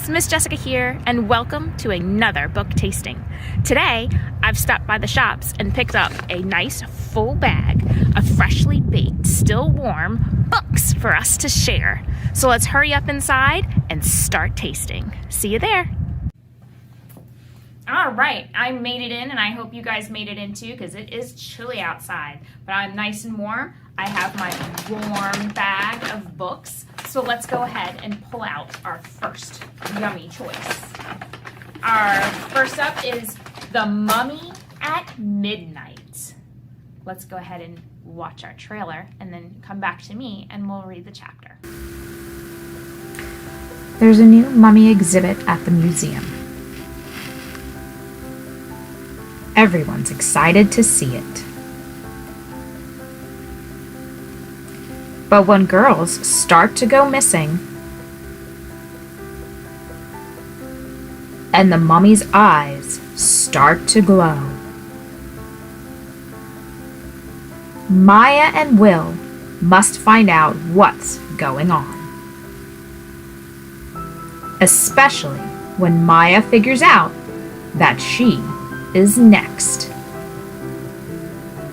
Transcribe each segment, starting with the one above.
friends, Miss Jessica here, and welcome to another book tasting. Today, I've stopped by the shops and picked up a nice full bag of freshly baked, still warm books for us to share. So let's hurry up inside and start tasting. See you there. All right, I made it in, and I hope you guys made it in too, because it is chilly outside, but I'm nice and warm. I have my warm bag of books, so let's go ahead and pull out our first yummy choice. Our first up is The Mummy at Midnight. Let's go ahead and watch our trailer, and then come back to me, and we'll read the chapter. There's a new mummy exhibit at the museum. Everyone's excited to see it. But when girls start to go missing, and the mummy's eyes start to glow, Maya and Will must find out what's going on. Especially when Maya figures out that she is next.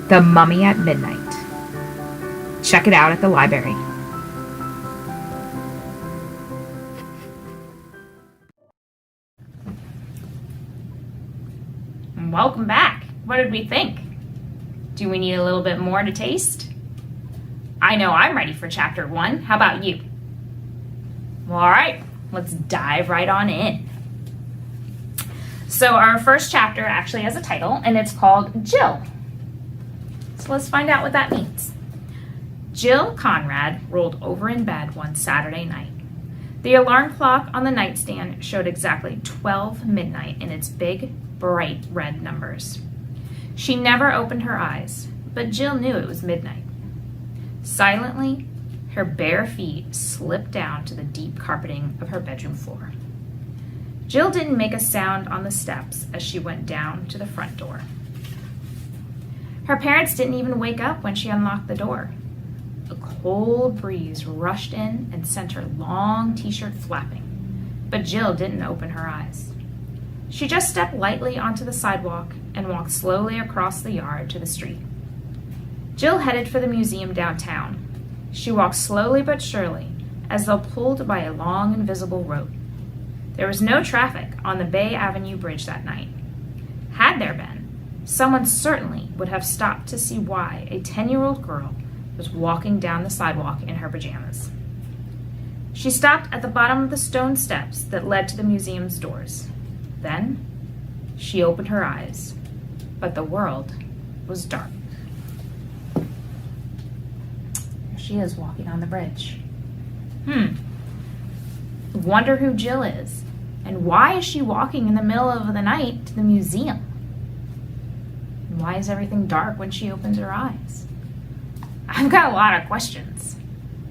The Mummy at Midnight. Check it out at the library. Welcome back. What did we think? Do we need a little bit more to taste? I know I'm ready for chapter 1. How about you? Well, all right, let's dive right on in. So our first chapter actually has a title, and it's called Jill. So let's find out what that means. Jill Conrad rolled over in bed one Saturday night. The alarm clock on the nightstand showed exactly 12 midnight in its big, bright red numbers. She never opened her eyes, but Jill knew it was midnight. Silently, her bare feet slipped down to the deep carpeting of her bedroom floor. Jill didn't make a sound on the steps as she went down to the front door. Her parents didn't even wake up when she unlocked the door. A cold breeze rushed in and sent her long t-shirt flapping, but Jill didn't open her eyes. She just stepped lightly onto the sidewalk and walked slowly across the yard to the street. Jill headed for the museum downtown. She walked slowly but surely, as though pulled by a long invisible rope. There was no traffic on the Bay Avenue Bridge that night. Had there been, someone certainly would have stopped to see why a 10-year-old girl was walking down the sidewalk in her pajamas. She stopped at the bottom of the stone steps that led to the museum's doors. Then, she opened her eyes, but the world was dark. There she is walking on the bridge. Wonder who Jill is, and why is she walking in the middle of the night to the museum? And why is everything dark when she opens her eyes? I've got a lot of questions.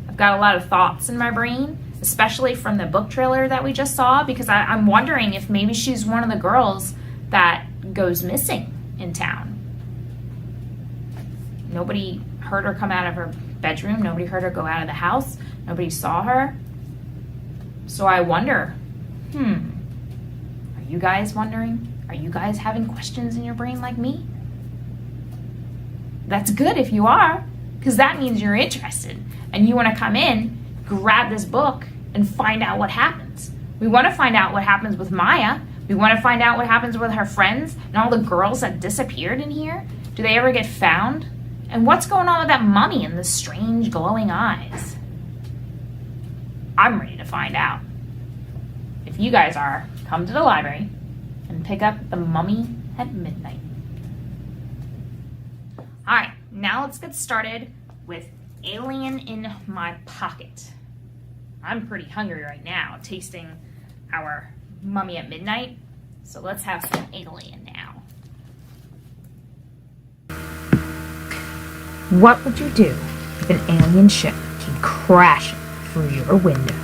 I've got a lot of thoughts in my brain, especially from the book trailer that we just saw, because I'm wondering if maybe she's one of the girls that goes missing in town. Nobody heard her come out of her bedroom. Nobody heard her go out of the house. Nobody saw her. So I wonder, are you guys wondering? Are you guys having questions in your brain like me? That's good if you are, because that means you're interested and you want to come in, grab this book, and find out what happens. We want to find out what happens with Maya. We want to find out what happens with her friends and all the girls that disappeared in here. Do they ever get found? And what's going on with that mummy and the strange glowing eyes? I'm ready to find out. If you guys are, come to the library and pick up The Mummy at Midnight. All right, now let's get started with Alien in My Pocket. I'm pretty hungry right now, tasting our Mummy at Midnight. So let's have some Alien now. What would you do if an alien ship came crashing through your window?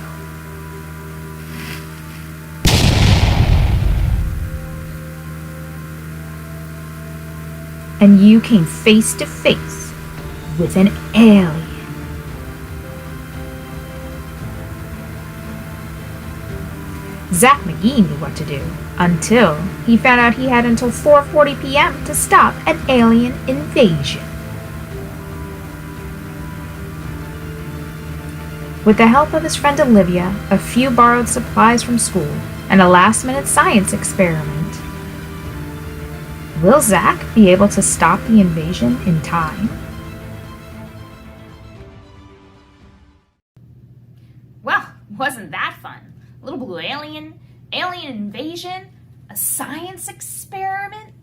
And you came face to face with an alien. Zach McGee knew what to do, until he found out he had until 4:40 p.m. to stop an alien invasion. With the help of his friend Olivia, a few borrowed supplies from school, and a last-minute science experiment, will Zach be able to stop the invasion in time? Well, wasn't that fun? A little blue alien invasion, a science experiment?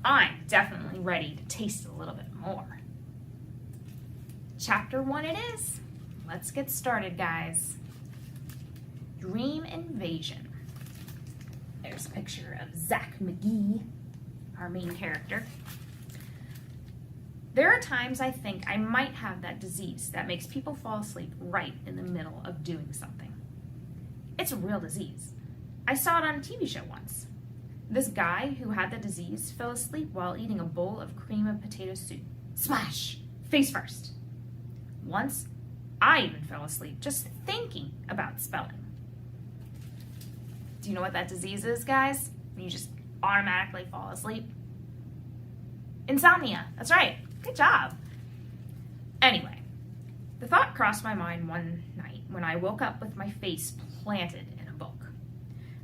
I'm definitely ready to taste a little bit more. Chapter 1 it is. Let's get started, guys. Dream invasion. There's a picture of Zach McGee, our main character. There are times I think I might have that disease that makes people fall asleep right in the middle of doing something. It's a real disease. I saw it on a TV show once. This guy who had the disease fell asleep while eating a bowl of cream of potato soup. Splash! Face first. Once, I even fell asleep just thinking about spelling. Do you know what that disease is, guys? You just automatically fall asleep. Insomnia. That's right. Good job. Anyway, the thought crossed my mind one night when I woke up with my face planted in a book.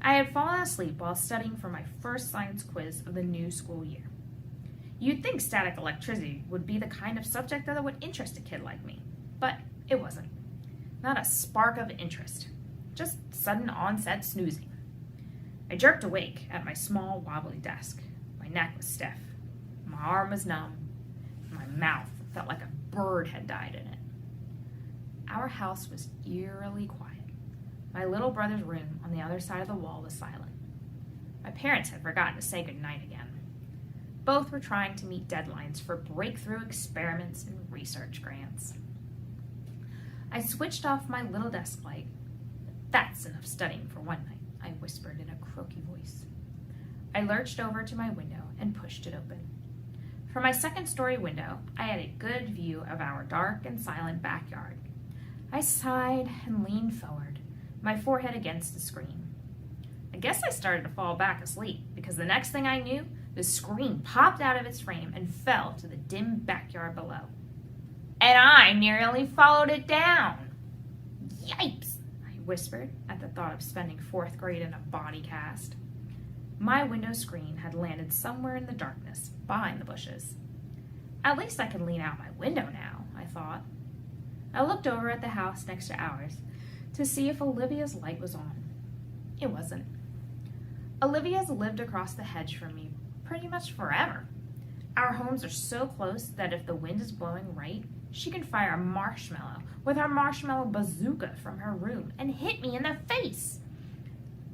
I had fallen asleep while studying for my first science quiz of the new school year. You'd think static electricity would be the kind of subject that would interest a kid like me, but it wasn't. Not a spark of interest. Just sudden onset snoozing. I jerked awake at my small, wobbly desk. My neck was stiff. My arm was numb. My mouth felt like a bird had died in it. Our house was eerily quiet. My little brother's room on the other side of the wall was silent. My parents had forgotten to say goodnight again. Both were trying to meet deadlines for breakthrough experiments and research grants. I switched off my little desk light. That's enough studying for one night, I whispered in a croaky voice. I lurched over to my window and pushed it open. From my second-story window, I had a good view of our dark and silent backyard. I sighed and leaned forward, my forehead against the screen. I guess I started to fall back asleep because the next thing I knew, the screen popped out of its frame and fell to the dim backyard below. And I nearly followed it down. Yipes, I whispered at the thought of spending 4th grade in a body cast. My window screen had landed somewhere in the darkness, behind the bushes. At least I can lean out my window now, I thought. I looked over at the house next to ours to see if Olivia's light was on. It wasn't. Olivia's lived across the hedge from me pretty much forever. Our homes are so close that if the wind is blowing right, she can fire a marshmallow with her marshmallow bazooka from her room and hit me in the face.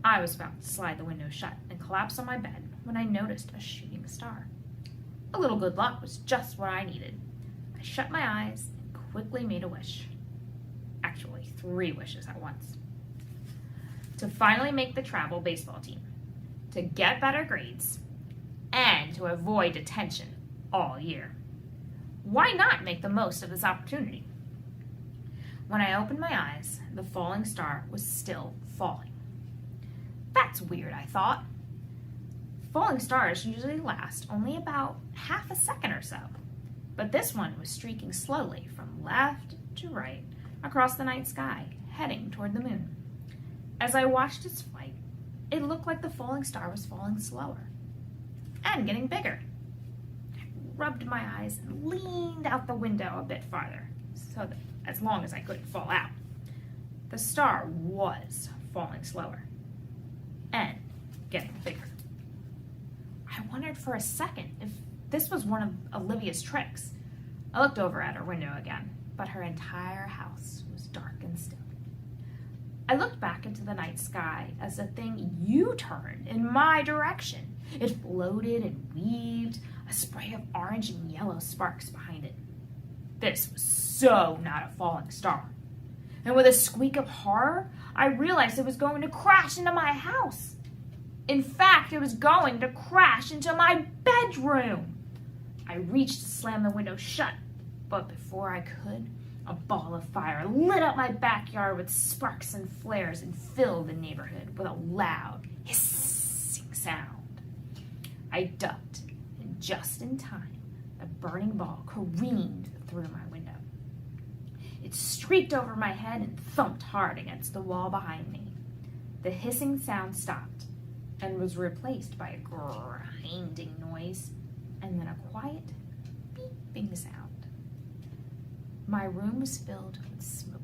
I was about to slide the window shut and collapse on my bed when I noticed a shooting star. A little good luck was just what I needed. I shut my eyes and quickly made a wish. Actually, 3 wishes at once. To finally make the travel baseball team, to get better grades, and to avoid detention all year. Why not make the most of this opportunity? When I opened my eyes, the falling star was still falling. That's weird, I thought. Falling stars usually last only about half a second or so, but this one was streaking slowly from left to right across the night sky, heading toward the moon. As I watched its flight, it looked like the falling star was falling slower and getting bigger. I rubbed my eyes and leaned out the window a bit farther, so that as long as I couldn't fall out. The star was falling slower and getting bigger. I wondered for a second if this was one of Olivia's tricks. I looked over at her window again, but her entire house was dark and still. I looked back into the night sky as the thing U-turned in my direction. It floated and weaved, a spray of orange and yellow sparks behind it. This was so not a falling star. And with a squeak of horror, I realized it was going to crash into my house. In fact, it was going to crash into my bedroom. I reached to slam the window shut, but before I could, A ball of fire lit up my backyard with sparks and flares and filled the neighborhood with a loud hissing sound. I ducked, and just in time, the burning ball careened through my window. It streaked over my head and thumped hard against the wall behind me. The hissing sound stopped and was replaced by a grinding noise and then a quiet beeping sound. My room was filled with smoke.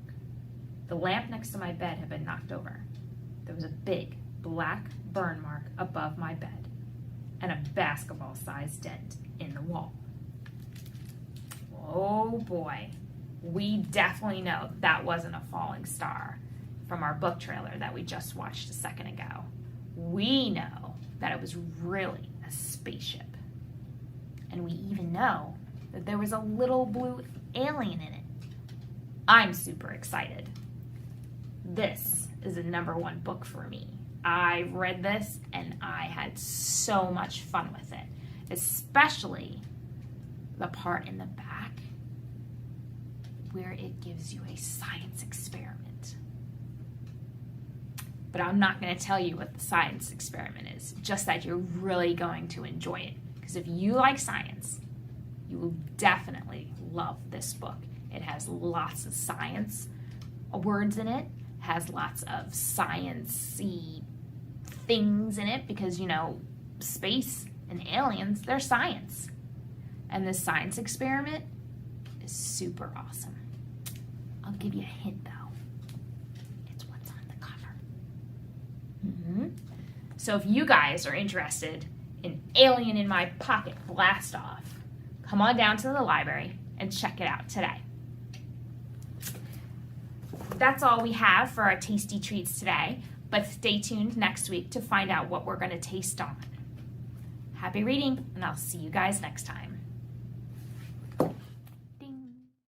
The lamp next to my bed had been knocked over. There was a big black burn mark above my bed and a basketball-sized dent in the wall. Oh boy, we definitely know that wasn't a falling star from our book trailer that we just watched a second ago. We know that it was really a spaceship. And we even know that there was a little blue alien in it. I'm super excited. This is a #1 book for me. I read this and I had so much fun with it, especially the part in the back where it gives you a science experiment. But I'm not going to tell you what the science experiment is, just that you're really going to enjoy it. Because if you like science, you will definitely love this book. It has lots of science words in it, has lots of science-y things in it because, you know, space and aliens, they're science. And this science experiment is super awesome. I'll give you a hint, though. It's what's on the cover. So if you guys are interested in Alien in My Pocket Blast Off, come on down to the library and check it out today. That's all we have for our tasty treats today, but stay tuned next week to find out what we're going to taste on. Happy reading, and I'll see you guys next time.